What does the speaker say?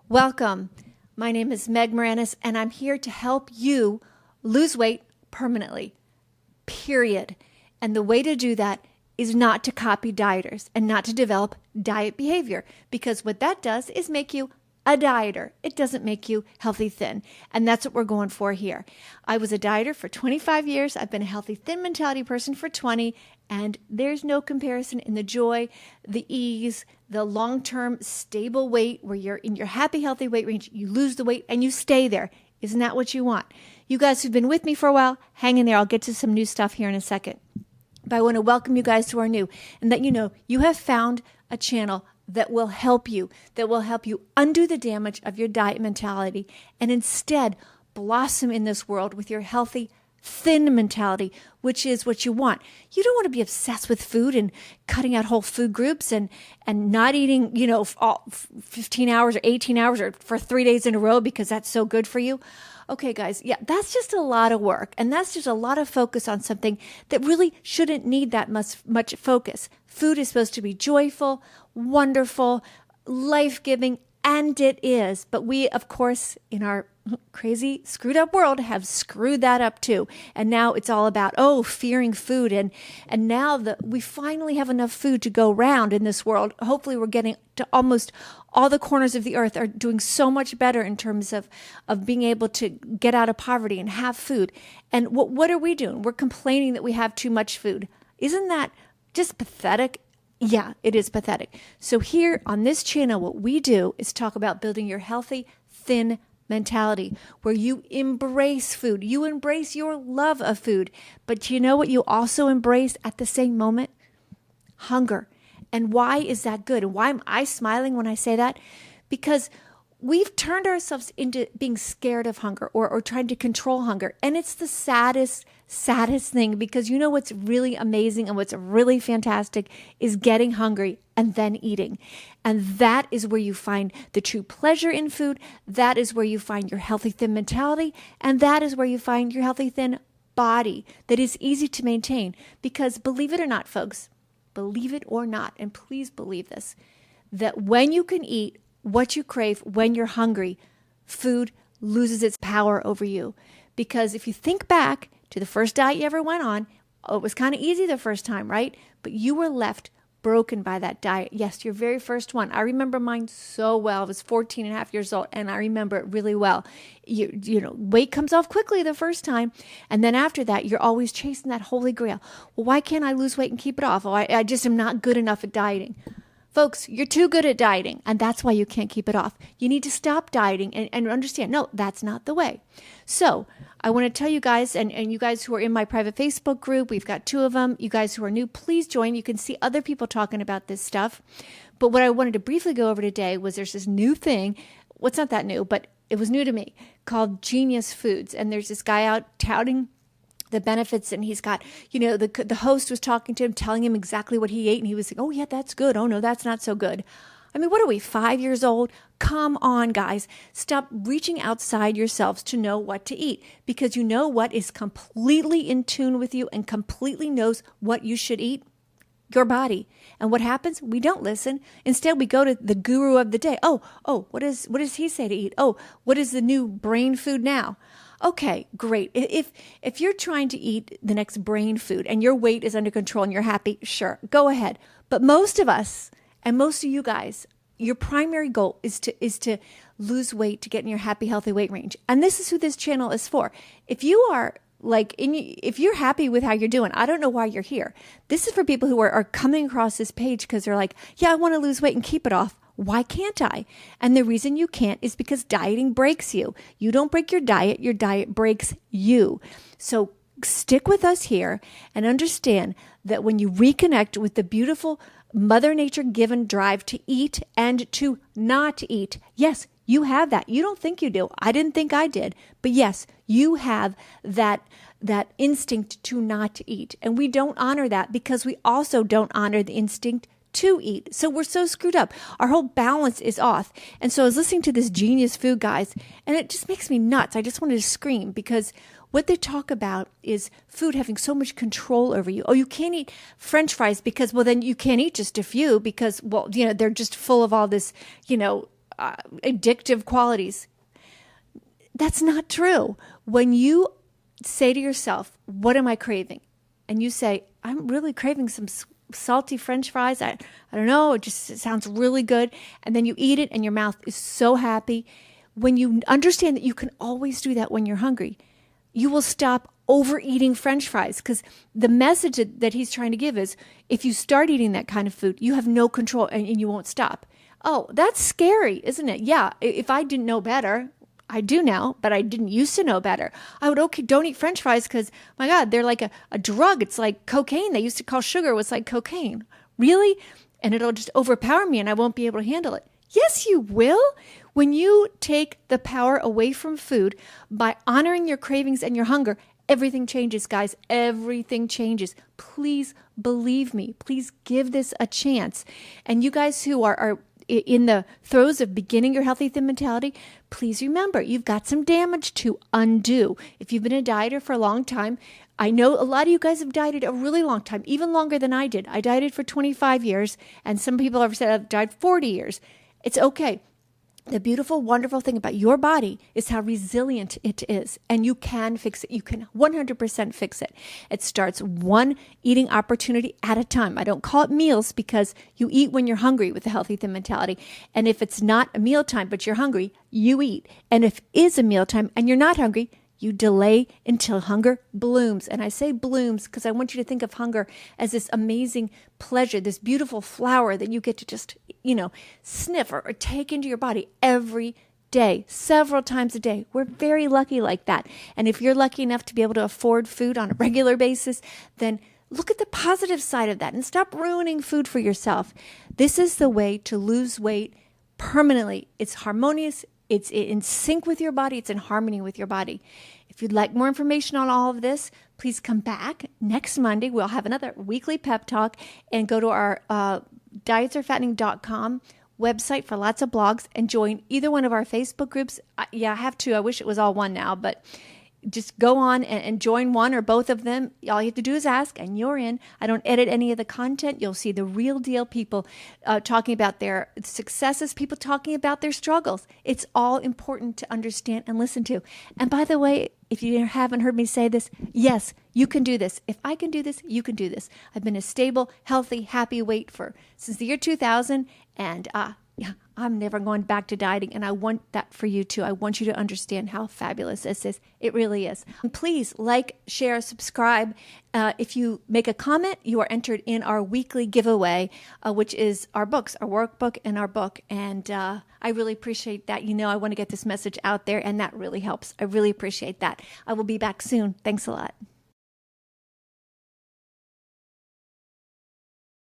Welcome. My name is Meg Moranis, and I'm here to help you lose weight permanently, period. And the way to do that is not to copy dieters and not to develop diet behavior, because what that does is make you a dieter. It doesn't make you healthy thin. And that's what we're going for here. I was a dieter for 25 years. I've been a healthy thin mentality person for 20. And there's no comparison in the joy, the ease, the long-term stable weight where you're in your happy, healthy weight range. You lose the weight and you stay there. Isn't that what you want? You guys who've been with me for a while, hang in there. I'll get to some new stuff here in a second. But I want to welcome you guys who are new and that you know you have found a channel that will help you undo the damage of your diet mentality and instead blossom in this world with your healthy, thin mentality, which is what you want. You don't want to be obsessed with food and cutting out whole food groups and not eating, all 15 hours or 18 hours or for 3 days in a row because that's so good for you. Okay, guys, yeah, that's just a lot of work. And that's just a lot of focus on something that really shouldn't need that much focus. Food is supposed to be joyful, wonderful, life-giving, and it is. But we, of course, in our crazy, screwed up world have screwed that up too. And now it's all about, fearing food. And now that we finally have enough food to go around in this world, hopefully we're getting to almost all the corners of the earth are doing so much better in terms of being able to get out of poverty and have food. And what are we doing? We're complaining that we have too much food. Isn't that just pathetic? Yeah, it is pathetic. So here on this channel, what we do is talk about building your healthy, thin mentality where you embrace food. You embrace your love of food. But you know what you also embrace at the same moment? Hunger. And why is that good? And why am I smiling when I say that? Because we've turned ourselves into being scared of hunger or trying to control hunger. And it's the saddest thing, because you know what's really amazing and what's really fantastic is getting hungry and then eating. And that is where you find the true pleasure in food. That is where you find your healthy thin mentality. And that is where you find your healthy thin body that is easy to maintain. Because believe it or not, folks, believe it or not, and please believe this, that when you can eat what you crave when you're hungry, food loses its power over you. Because if you think back to the first diet you ever went on, it was kind of easy the first time, right? But you were left broken by that diet. Yes, your very first one. I remember mine so well. I was 14 and a half years old, and I remember it really well. Weight comes off quickly the first time, and then after that, you're always chasing that holy grail. Well, why can't I lose weight and keep it off? Oh, I just am not good enough at dieting. Folks, you're too good at dieting, and that's why you can't keep it off. You need to stop dieting and understand, no, that's not the way. So I want to tell you guys, and you guys who are in my private Facebook group, we've got 2 of them. You guys who are new, please join. You can see other people talking about this stuff. But what I wanted to briefly go over today was there's this new thing. Well, it's not that new, but it was new to me, called Genius Foods. And there's this guy out touting the benefits, and he's got, the host was talking to him, telling him exactly what he ate, and he was like, oh yeah, that's good. Oh no, that's not so good. I mean, what are we, 5 years old? Come on, guys. Stop reaching outside yourselves to know what to eat, because you know what is completely in tune with you and completely knows what you should eat? Your body. And what happens? We don't listen. Instead, we go to the guru of the day. Oh, what does he say to eat? Oh, what is the new brain food now? Okay, great. If you're trying to eat the next brain food and your weight is under control and you're happy, sure, go ahead. But most of us and most of you guys, your primary goal is to lose weight, to get in your happy, healthy weight range. And this is who this channel is for. If you are if you're happy with how you're doing, I don't know why you're here. This is for people who are coming across this page because they're like, yeah, I want to lose weight and keep it off. Why can't I? And the reason you can't is because dieting breaks you. You don't break your diet breaks you. So stick with us here and understand that when you reconnect with the beautiful Mother Nature given drive to eat and to not eat, yes, you have that. You don't think you do. I didn't think I did. But yes, you have that instinct to not eat. And we don't honor that because we also don't honor the instinct to eat. So we're so screwed up. Our whole balance is off. And so I was listening to this Genius Food, guys, and it just makes me nuts. I just wanted to scream because what they talk about is food having so much control over you. Oh, you can't eat French fries because, well, then you can't eat just a few because, well, they're just full of all this, addictive qualities. That's not true. When you say to yourself, what am I craving? And you say, I'm really craving some salty French fries. I don't know. It sounds really good. And then you eat it and your mouth is so happy. When you understand that you can always do that when you're hungry, you will stop overeating French fries, because the message that he's trying to give is, if you start eating that kind of food, you have no control and you won't stop. Oh, that's scary, isn't it? Yeah. If I didn't know better, I do now, but I didn't used to know better. I would, okay, don't eat French fries because, my God, they're like a drug. It's like cocaine. They used to call sugar was like cocaine. Really? And it'll just overpower me and I won't be able to handle it. Yes, you will. When you take the power away from food by honoring your cravings and your hunger, everything changes, guys. Everything changes. Please believe me. Please give this a chance. And you guys who are in the throes of beginning your healthy thin mentality, please remember, you've got some damage to undo. If you've been a dieter for a long time, I know a lot of you guys have dieted a really long time, even longer than I did. I dieted for 25 years, and some people have said I've dieted 40 years. It's okay. The beautiful, wonderful thing about your body is how resilient it is, and you can fix it. You can 100% fix it. It starts one eating opportunity at a time. I don't call it meals because you eat when you're hungry with the healthy thin mentality. And if it's not a mealtime but you're hungry, you eat. And if it is a mealtime and you're not hungry, you delay until hunger blooms. And I say blooms because I want you to think of hunger as this amazing pleasure, this beautiful flower that you get to just, sniff or take into your body every day, several times a day. We're very lucky like that. And if you're lucky enough to be able to afford food on a regular basis, then look at the positive side of that and stop ruining food for yourself. This is the way to lose weight permanently. It's harmonious. It's in sync with your body. It's in harmony with your body. If you'd like more information on all of this, please come back next Monday. We'll have another weekly pep talk, and go to our dietsarefattening.com website for lots of blogs and join either one of our Facebook groups. I have two. I wish it was all one now, but just go on and join one or both of them. All you have to do is ask and you're in. I don't edit any of the content. You'll see the real deal people talking about their successes, people talking about their struggles. It's all important to understand and listen to. And by the way, if you haven't heard me say this, yes, you can do this. If I can do this, you can do this. I've been a stable, healthy, happy weight since the year 2000, and I'm never going back to dieting, and I want that for you too. I want you to understand how fabulous this is. It really is. And please like, share, subscribe. If you make a comment, you are entered in our weekly giveaway, which is our books, our workbook and our book. And I really appreciate that. I want to get this message out there, and that really helps. I really appreciate that. I will be back soon. Thanks a lot.